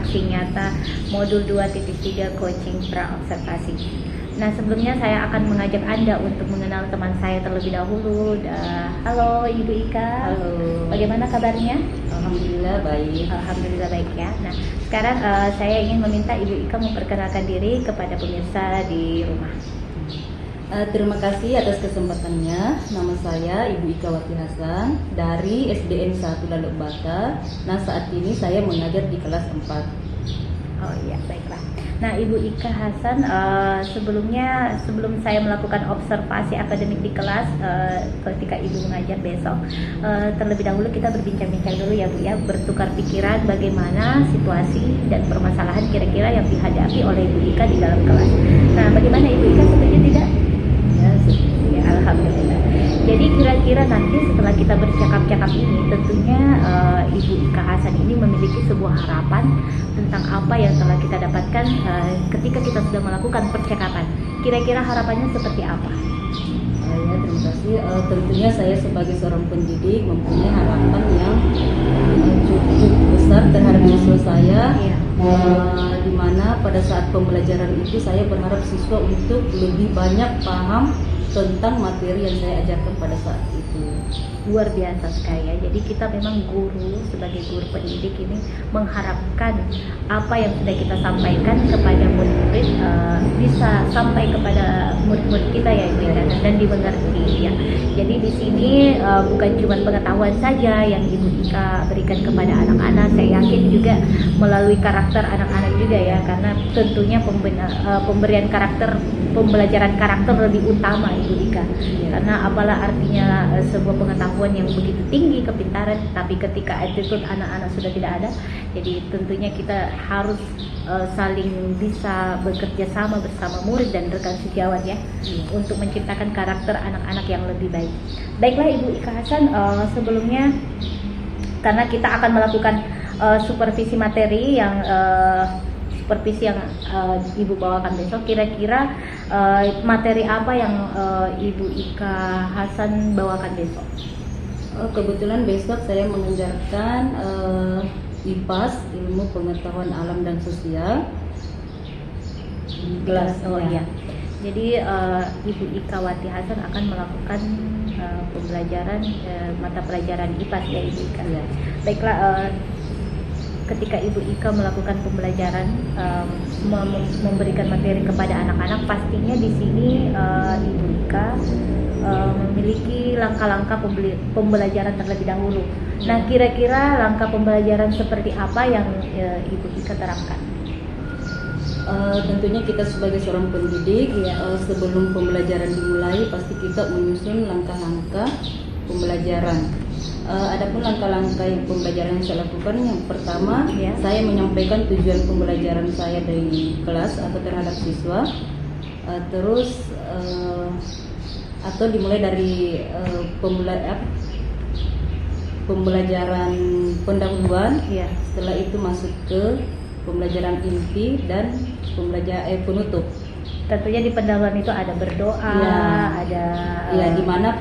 aksi nyata modul 2.3 coaching pra-observasi. Nah, sebelumnya saya akan mengajak Anda untuk mengenal teman saya terlebih dahulu. Halo Ibu Ika. Halo. Bagaimana kabarnya? Alhamdulillah baik. Alhamdulillah baik ya. Nah, sekarang saya ingin meminta Ibu Ika memperkenalkan diri kepada pemirsa di rumah. Terima kasih atas kesempatannya. Nama saya Ibu Ika Wati Hasan dari SDN 1 Laluk Bata. Nah, saat ini saya mengajar di kelas 4. Oh iya, baiklah. Nah, Ibu Ika Hasan, sebelum saya melakukan observasi akademik di kelas, ketika Ibu mengajar besok, terlebih dahulu kita berbincang-bincang dulu ya Bu ya, bertukar pikiran bagaimana situasi dan permasalahan kira-kira yang dihadapi oleh Ibu Ika di dalam kelas. Nah, bagaimana Ibu Ika, setuju tidak? Ya, setuju. Ya, alhamdulillah. Jadi kira-kira nanti setelah kita bercakap-cakap ini, tentunya Ibu Ika Hasan ini memiliki sebuah harapan tentang apa yang telah kita dapatkan ketika kita sudah melakukan percakapan. Kira-kira harapannya seperti apa? Ya, terima kasih. Tentunya saya sebagai seorang pendidik mempunyai harapan yang cukup besar terhadap siswa saya. Iya. Di mana pada saat pembelajaran itu saya berharap siswa untuk lebih banyak paham tentang materi yang saya ajarkan pada saat itu. Luar biasa sekali ya. Jadi kita memang guru, sebagai guru pendidik ini mengharapkan apa yang sudah kita sampaikan kepada murid-murid bisa sampai kepada murid-murid kita ya Ibu Ika, dan dimengerti ya. Jadi di sini bukan cuma pengetahuan saja yang Ibu Ika berikan kepada anak-anak, saya yakin juga melalui karakter anak-anak juga ya, karena tentunya pemberian karakter, pembelajaran karakter lebih utama Ibu Ika. Karena apalah artinya sebuah pengetahuan yang begitu tinggi, kepintaran, tapi ketika attitude anak-anak sudah tidak ada, jadi tentunya kita harus saling bisa bekerja sama bersama murid dan rekan sejawat ya, untuk menciptakan karakter anak-anak yang lebih baik. Baiklah Ibu Ika Hasan, sebelumnya karena kita akan melakukan supervisi materi yang Ibu bawakan besok, kira-kira materi apa yang Ibu Ika Hasan bawakan besok? Kebetulan besok saya mengajarkan IPAS, ilmu pengetahuan alam dan sosial, di kelas. Oh iya. Jadi Ibu Ika Wati Hasan akan melakukan pembelajaran mata pelajaran IPAS ya Ibu Ika. Ya. Baiklah, ketika Ibu Ika melakukan pembelajaran memberikan materi kepada anak-anak, pastinya di sini Ibu Ika memiliki langkah-langkah pembelajaran terlebih dahulu. Nah, kira-kira langkah pembelajaran seperti apa yang Ibu Ika terapkan? Tentunya kita sebagai seorang pendidik, sebelum pembelajaran dimulai pasti kita menyusun langkah-langkah pembelajaran. Adapun langkah-langkah pembelajaran yang saya lakukan, yang pertama saya menyampaikan tujuan pembelajaran saya dari kelas atau terhadap siswa, terus atau dimulai dari pembelajaran pendahuluan, setelah itu masuk ke pembelajaran inti dan pembelajaran penutup. Tentunya di pendahuluan itu ada berdoa, ada di mana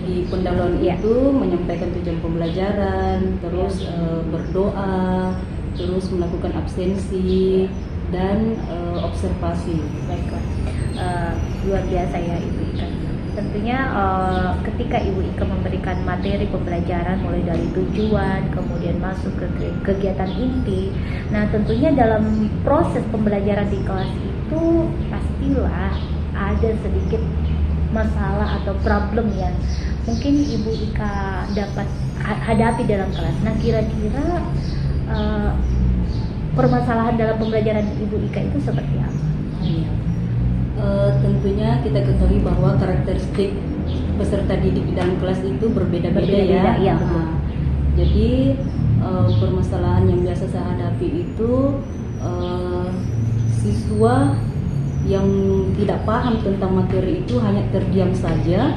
di pendahuluan itu menyampaikan tujuan pembelajaran, terus berdoa, terus melakukan absensi dan observasi. Baiklah, luar biasa ya Ibu Ika. Tentunya ketika Ibu Ika memberikan materi pembelajaran mulai dari tujuan, kemudian masuk ke kegiatan inti. Nah, tentunya dalam proses pembelajaran di kelas itu pastilah ada sedikit masalah atau problem yang mungkin Ibu Ika dapat hadapi dalam kelas. Nah, kira-kira permasalahan dalam pembelajaran Ibu Ika itu seperti apa? Tentunya kita ketahui bahwa karakteristik peserta didik di dalam kelas itu berbeda-beda ya. Iya, betul. Jadi permasalahan yang biasa saya hadapi itu siswa yang tidak paham tentang materi itu hanya terdiam saja,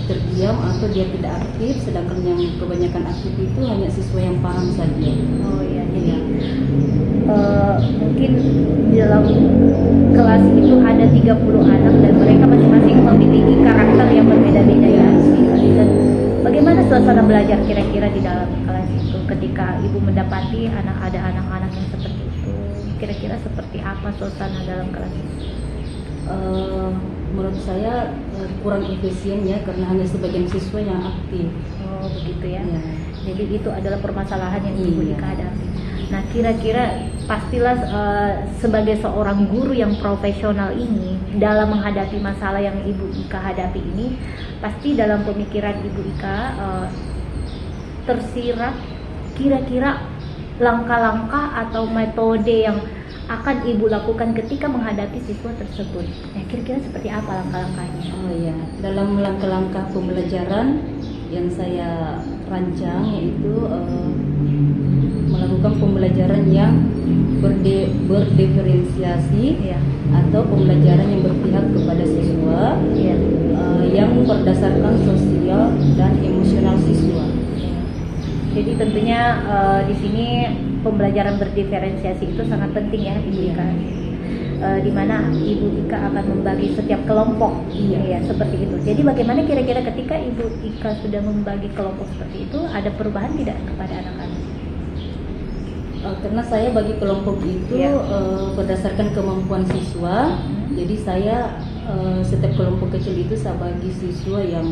terdiam atau dia tidak aktif, sedangkan yang kebanyakan aktif itu hanya siswa yang paham saja. Oh iya, jadi mungkin di dalam kelas itu ada 30 anak dan mereka masing-masing memiliki karakter yang berbeda-beda ya. Dan bagaimana suasana belajar kira-kira di dalam kelas itu ketika Ibu mendapati ada anak-anak yang seperti itu? kira-kira seperti apa suasana dalam kelas? Menurut saya kurang efisien ya, karena hanya sebagian siswa yang aktif. Oh begitu ya. Ya. Jadi itu adalah permasalahan yang Ibu Iya. Ika hadapi. Nah kira-kira pastilah sebagai seorang guru yang profesional ini dalam menghadapi masalah yang Ibu Ika hadapi ini, pasti dalam pemikiran Ibu Ika tersirat kira-kira langkah-langkah atau metode yang akan Ibu lakukan ketika menghadapi siswa tersebut. Nah kira-kira seperti apa langkah-langkahnya? Oh ya, dalam langkah-langkah pembelajaran yang saya rancang yaitu melakukan pembelajaran yang berdiferensiasi Ya, atau pembelajaran yang berpihak kepada siswa ya. yang berdasarkan sosial dan emosional siswa. Jadi tentunya di sini pembelajaran berdiferensiasi itu sangat penting ya Ibu Ika. Di mana Ibu Ika akan membagi setiap kelompok, ya seperti itu. Jadi bagaimana kira-kira ketika Ibu Ika sudah membagi kelompok seperti itu, ada perubahan tidak kepada anak-anak? Karena saya bagi kelompok itu Ya. Berdasarkan kemampuan siswa. Jadi saya setiap kelompok kecil itu saya bagi siswa yang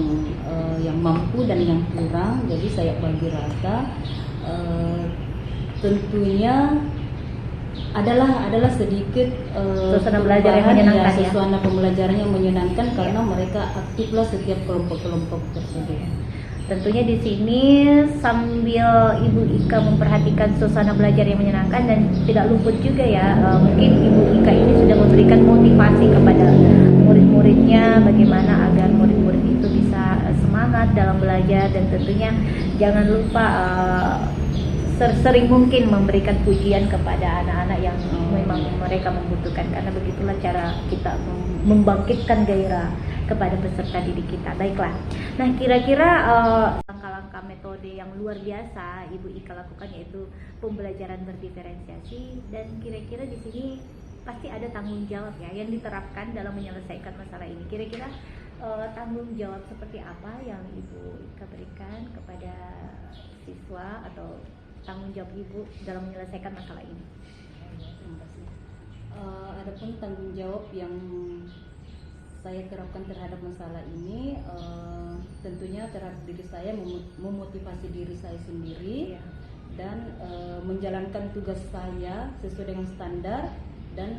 mampu dan yang kurang. Jadi saya bagi rata. Tentunya adalah sedikit Suasana belajar yang perubahan, menyenangkan ya. suasana pembelajaran yang menyenangkan karena mereka aktiflah setiap kelompok-kelompok tersebut. Tentunya di sini sambil Ibu Ika memperhatikan suasana belajar yang menyenangkan dan tidak luput juga ya, mungkin Ibu Ika ini sudah memberikan motivasi kepada murid-muridnya bagaimana agar murid-murid itu bisa semangat dalam belajar, dan tentunya jangan lupa sering mungkin memberikan pujian kepada anak-anak yang memang mereka membutuhkan, karena begitulah cara kita membangkitkan gairah kepada peserta didik kita. Baiklah. Nah, kira-kira langkah-langkah metode yang luar biasa Ibu Ika lakukan yaitu pembelajaran berdiferensiasi, dan kira-kira di sini pasti ada tanggung jawab ya yang diterapkan dalam menyelesaikan masalah ini. Kira-kira tanggung jawab seperti apa yang Ibu Ika berikan kepada siswa atau tanggung jawab Ibu dalam menyelesaikan masalah ini? Terima kasih. Adapun tanggung jawab yang saya terapkan terhadap masalah ini, tentunya terhadap diri saya, memotivasi diri saya sendiri, Iya. dan menjalankan tugas saya sesuai dengan standar, dan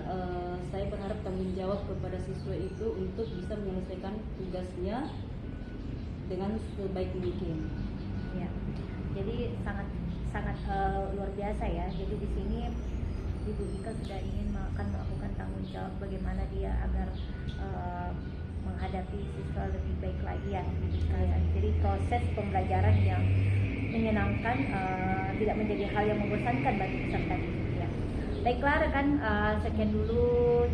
saya berharap tanggung jawab kepada siswa itu untuk bisa menyelesaikan tugasnya dengan sebaik mungkin. Ya, jadi sangat luar biasa ya. Jadi di sini Ibu Ika sudah ingin akan melakukan tanggung jawab bagaimana dia agar menghadapi siswa lebih baik lagi ya, Ibu Ika. Jadi proses pembelajaran yang menyenangkan, tidak menjadi hal yang membosankan bagi peserta didik ya. Baiklah rekan, sekian dulu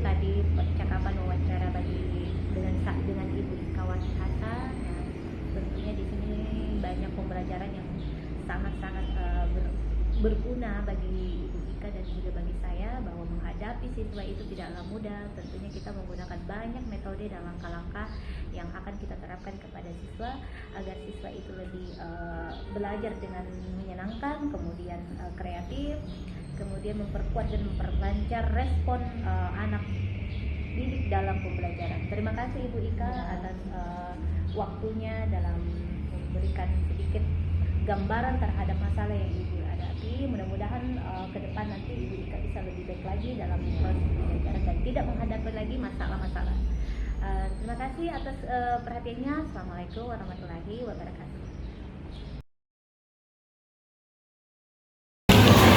tadi percakapan wawancara dengan Ibu Ika Watihata. Nah, tentunya di sini banyak pembelajaran yang sangat-sangat berguna bagi Ibu Ika dan juga bagi saya, bahwa menghadapi siswa itu tidaklah mudah. Tentunya kita menggunakan banyak metode dan langkah-langkah yang akan kita terapkan kepada siswa agar siswa itu lebih belajar dengan menyenangkan, kemudian kreatif, kemudian memperkuat dan memperlancar respon anak didik dalam pembelajaran. Terima kasih Ibu Ika atas waktunya dalam memberikan sedikit gambaran terhadap masalah yang Ibu hadapi. Mudah-mudahan ke depan nanti Ibu Ika bisa lebih baik lagi dalam proses pembelajaran dan tidak menghadapi lagi masalah-masalah. Terima kasih atas perhatiannya. Assalamualaikum warahmatullahi wabarakatuh.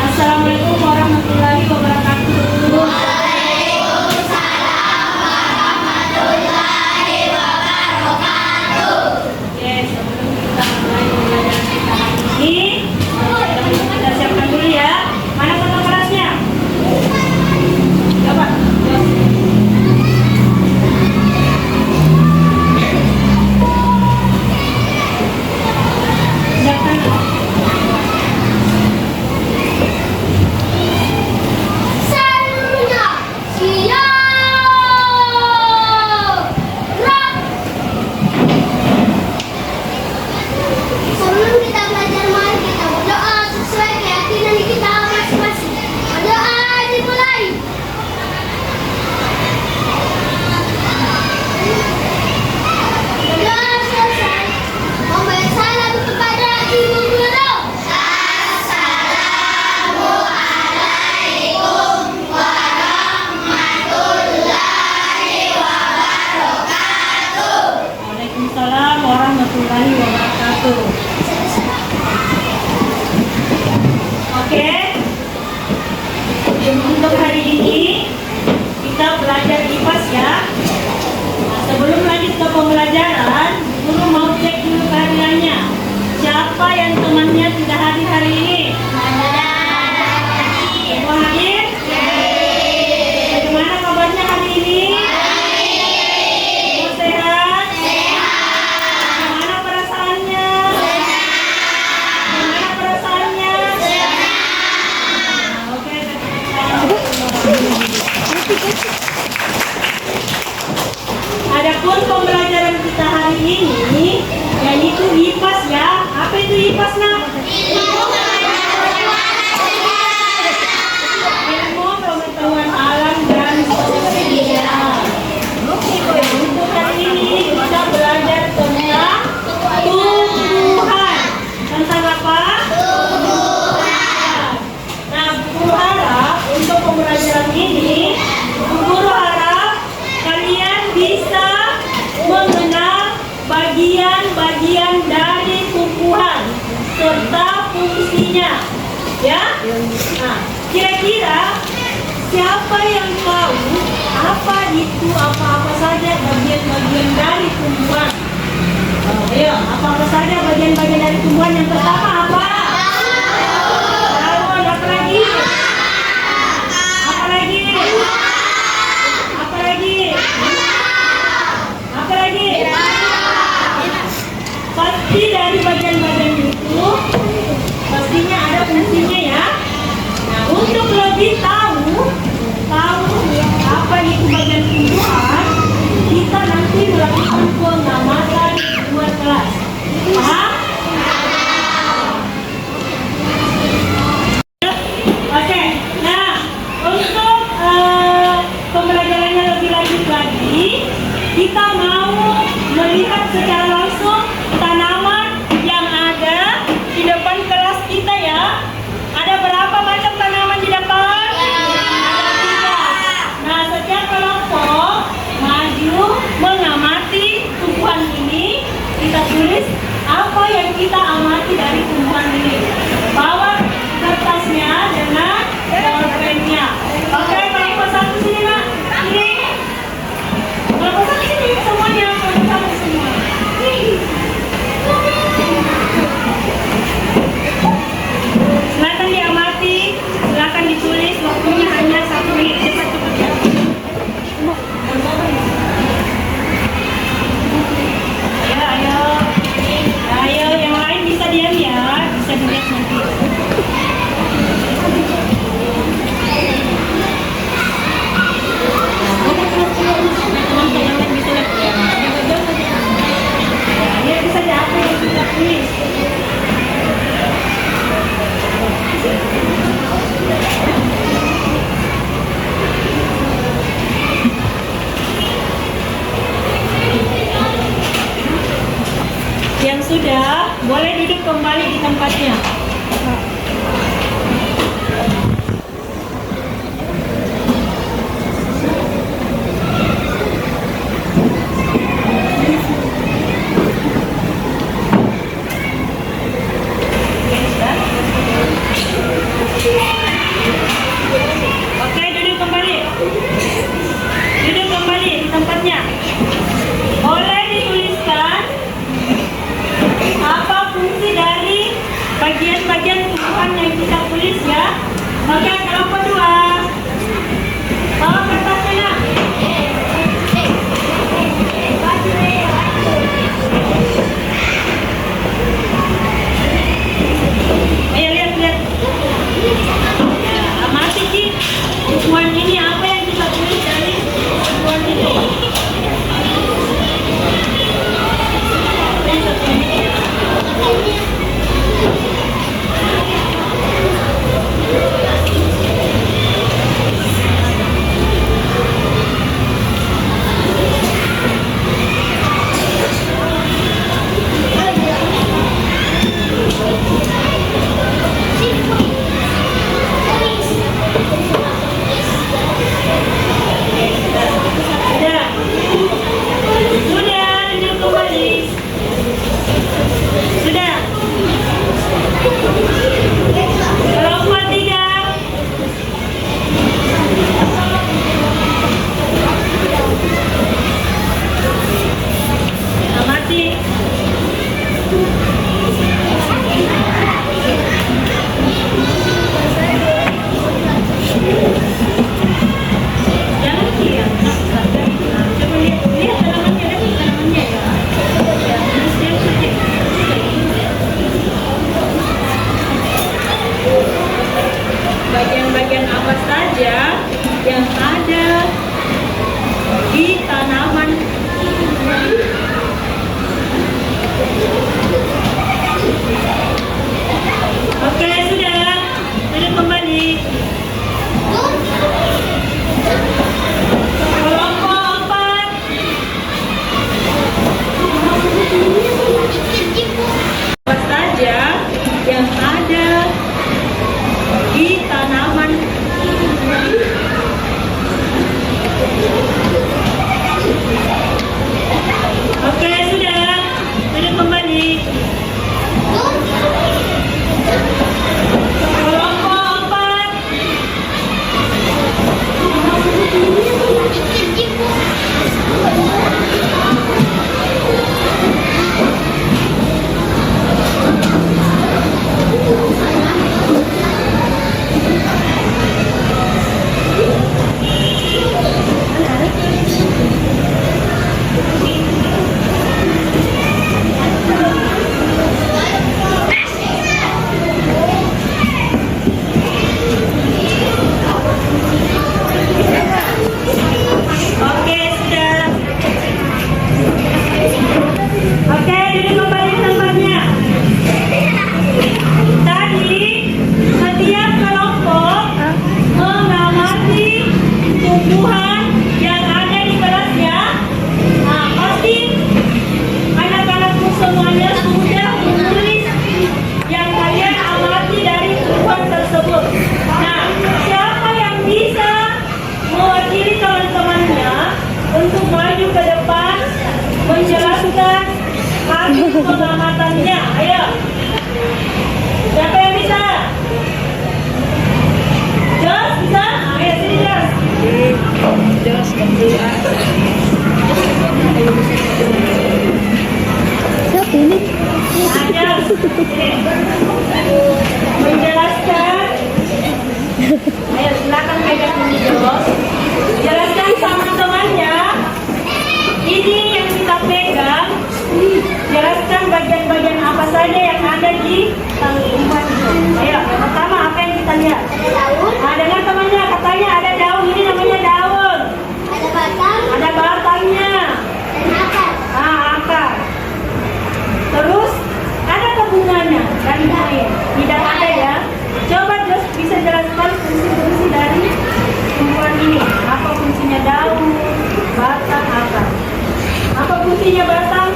Assalamualaikum warahmatullahi wabarakatuh. Oke, sebelum kita mulai pembelajaran kita hari ini, kita siapkan dulu ya. Mana foto kelasnya? Coba. Siapa yang temannya tidak hadir hari ini? Semua hadir? Bagaimana kabarnya hari ini? Semua sehat? Bagaimana perasaannya? Bagaimana perasaannya? Oke. Adapun pembelajaran kita hari ini yaitu IPAS ya. Apa itu IPAS nak? Ilmu pengetahuan alam dan sosial. Untuk hari ini kita belajar tentang tumbuhan. Tentang apa? Tumbuhan. Nah, guru harap untuk pembelajaran ini, guru harap kalian bisa mengenal bagian-bagian dari tumbuhan serta fungsinya, ya. Nah, kira-kira siapa yang tahu apa saja bagian-bagian dari tumbuhan? Ayo, apa saja bagian-bagian dari tumbuhan? Yang pertama apa? Daun. Apa lagi? Apa lagi? Apa lagi? Apa lagi? Pasti dari bagian-bagian itu pastinya ada fungsinya ya. Nah, untuk lebih tahu apa itu bagian tumbuhan, kita nanti melakukan pengamatan di luar kelas. Paham? Oke. Nah, untuk pembelajarannya lebih lanjut lagi, kita mau melihat secara langsung tanaman yang ada di depan kelas kita ya. Ada berapa macam tanaman di depan? Ada 3. Nah, setiap kelompok maju mengamati tumbuhan ini. Kita tulis apa yang kita amati dari tumbuhan ini. Bawa kertasnya dengan bolpennya. Oke, kelompok 1 sini nak. Sini. Kelompok 1 sini semuanya. Kelompok 1 semua. Silakan diamati, silakan ditulis, waktunya hanya 1 menit. Cepat-cepat ya. Ayo, yang lain bisa diam ya, bisa dilihat nanti. Teman-teman yang lain bisa lihat ya. Lihat saja apa yang kita tulis. Yang sudah boleh duduk kembali di tempatnya. Oke, duduk kembali. Duduk kembali di tempatnya. Boleh dituliskan apa fungsi dari bagian-bagian tumbuhan yang kita tulis ya. Oke, kelompok 2. Bawa kertasnya nak. Ayo lihat. Ya, amati Ki. Tumbuhan ini apa yang kita tulis dari tumbuhan ini. Menjelaskan. Ayo silakan pegang ini Jos. Jelaskan sama temannya. Ini yang kita pegang. Jelaskan bagian-bagian apa saja yang ada di tangkuban itu. Ayo, yang pertama apa yang kita lihat? Dengan temannya katanya ada daun. Ini namanya daun. Ada batangnya. Akar. Terus ada bunganya dan air. Tidak ada ya. Coba Jos bisa jelaskan fungsi-fungsi dari tumbuhan ini. Apa fungsinya daun, batang, akar? Apa fungsinya batang?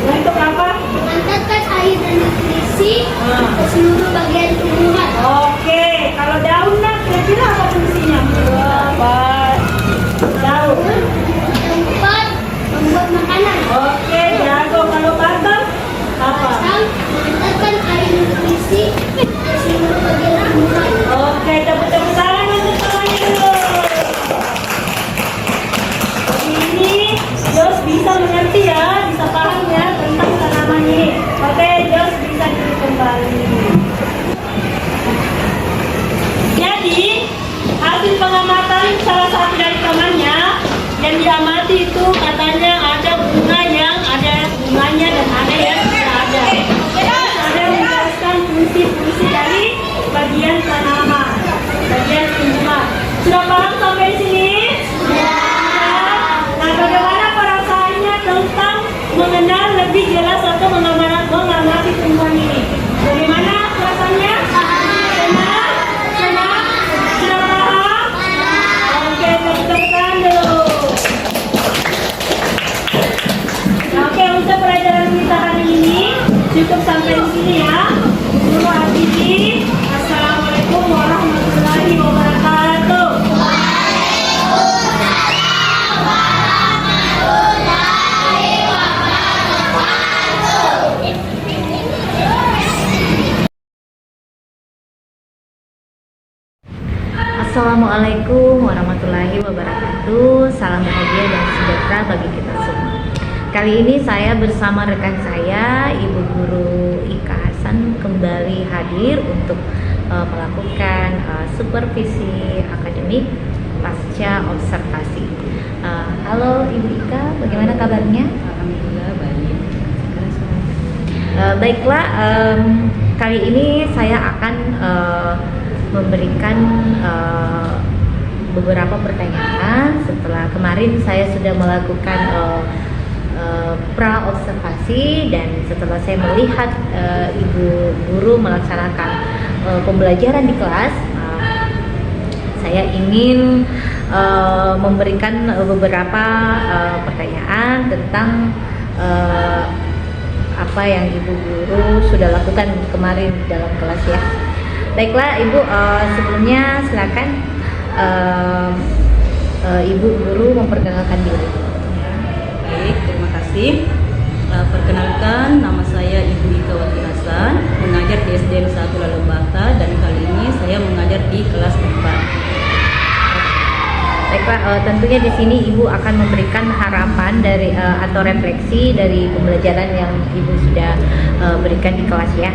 Untuk apa? Mengantarkan air dan nutrisi ke seluruh bagian tumbuhan. Oke, kalau daun nak kira-kira apa fungsinya? Daun. Tempat membuat makanan. Oke, jago. Kalau batang apa? Batang mengantarkan air dan nutrisi ke seluruh bagian tumbuhan. Oke, tepuk-tepuk tangan untuk semuanya dulu. Ini Jos bisa mengerti ya, bisa paham ya tentang tanaman ini. Oke, Jos bisa duduk kembali. Jadi, hasil pengamatan salah satu dari temannya yang diamati itu katanya ada bunganya dan ada yang tidak ada. Terus ada menjelaskan fungsi-fungsi dari bagian tanaman, bagian tumbuhan. Sudah paham sampai sini? Nah, bagaimana perasaannya tentang mengenal lebih jelas atau mengamati tumbuhan ini? Bagaimana perasaannya? Senang? Senang? Sudah paham? Oke, tepuk-tepukan dulu. Nah, oke, untuk pelajaran kita hari ini cukup sampai di sini ya. Guru Asiti, Assalamualaikum warahmatullahi wabarakatuh. Assalamualaikum warahmatullahi wabarakatuh. Salam bahagia dan sejahtera bagi kita semua. Kali ini saya bersama rekan saya, Ibu Guru Ika Hasan, kembali hadir untuk melakukan supervisi akademik pasca observasi. Halo Ibu Ika, bagaimana kabarnya? Alhamdulillah baik. Baiklah, kali ini saya akan memberikan beberapa pertanyaan setelah kemarin saya sudah melakukan pra observasi, dan setelah saya melihat Ibu Guru melaksanakan pembelajaran di kelas, saya ingin memberikan beberapa pertanyaan tentang apa yang Ibu Guru sudah lakukan kemarin dalam kelas ya. Baiklah Ibu, sebelumnya silakan Ibu Guru memperkenalkan diri. Baik, terima kasih. Perkenalkan, nama saya Ibu Ika Hasan, mengajar di SDN 1 Lalembata, dan kali ini saya mengajar di kelas 4. Baiklah, tentunya di sini Ibu akan memberikan harapan dari atau refleksi dari pembelajaran yang Ibu sudah berikan di kelas ya.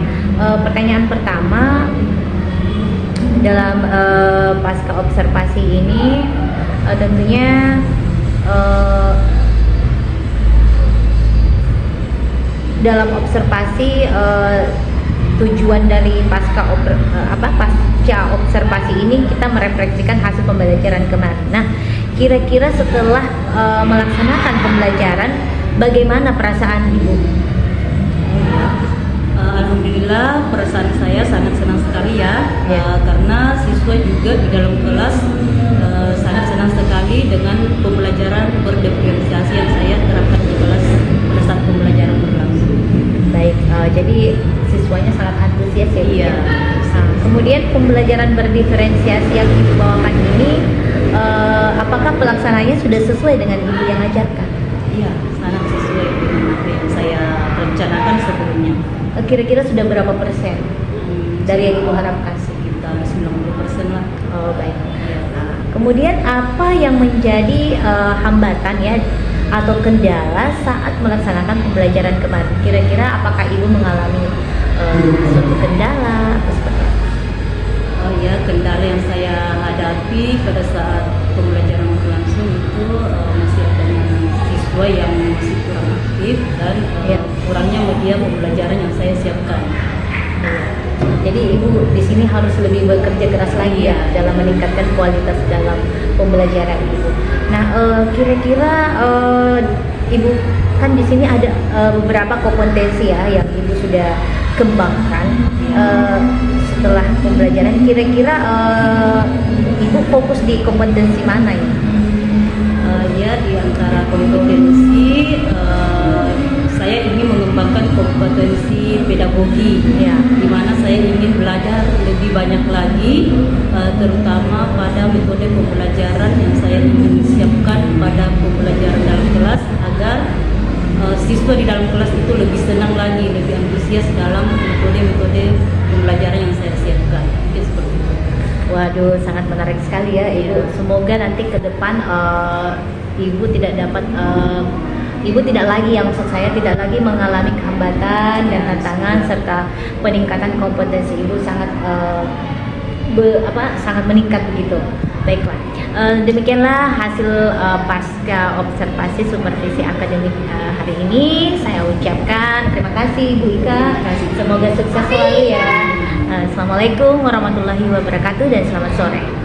Pertanyaan pertama, dalam pasca observasi ini tentunya dalam observasi tujuan dari pasca observasi ini kita merefleksikan hasil pembelajaran kemarin. Nah, kira-kira setelah melaksanakan pembelajaran, bagaimana perasaan Ibu? Alhamdulillah, perasaan saya sangat senang sekali ya, karena siswa juga di dalam kelas sangat senang sekali dengan pembelajaran berdiferensiasi yang saya terapkan di kelas pada saat pembelajaran berlangsung. Baik, jadi siswanya sangat antusias ya. Iya. Nah, kemudian pembelajaran berdiferensiasi yang Ibu bawakan ini, apakah pelaksananya sudah sesuai dengan Ibu yang ajarkan? Iya, sangat sesuai dengan apa yang saya rencanakan sebelumnya. Kira-kira sudah berapa persen dari yang Ibu harapkan? Sekitar 90% lah. Oh baik. Nah, kemudian apa yang menjadi hambatan ya atau kendala saat melaksanakan pembelajaran kemarin? Kira-kira apakah Ibu mengalami efektif dan Ya. kurangnya media pembelajaran yang saya siapkan. Jadi ibu di sini harus lebih bekerja keras lagi ya dalam meningkatkan kualitas dalam pembelajaran ibu. Nah, kira-kira ibu kan di sini ada beberapa kompetensi ya yang ibu sudah kembangkan setelah pembelajaran. Kira-kira ibu fokus di kompetensi mana ya? Ya, di antara kompetensi saya ingin mengembangkan kompetensi pedagogi, Ya. di mana saya ingin belajar lebih banyak lagi, terutama pada metode pembelajaran yang saya ingin siapkan pada pembelajaran dalam kelas agar siswa di dalam kelas itu lebih senang lagi, lebih antusias dalam metode-metode pembelajaran yang saya siapkan. Mungkin seperti itu. Waduh, sangat menarik sekali ya ibu. Semoga nanti ke depan ibu tidak lagi, yang maksud saya tidak lagi mengalami hambatan dan tantangan, serta peningkatan kompetensi ibu sangat sangat meningkat begitu. Baiklah, demikianlah hasil pasca observasi supervisi akademik hari ini. Saya ucapkan terima kasih Bu Ika. Semoga sukses selalu ya. Assalamualaikum warahmatullahi wabarakatuh dan selamat sore.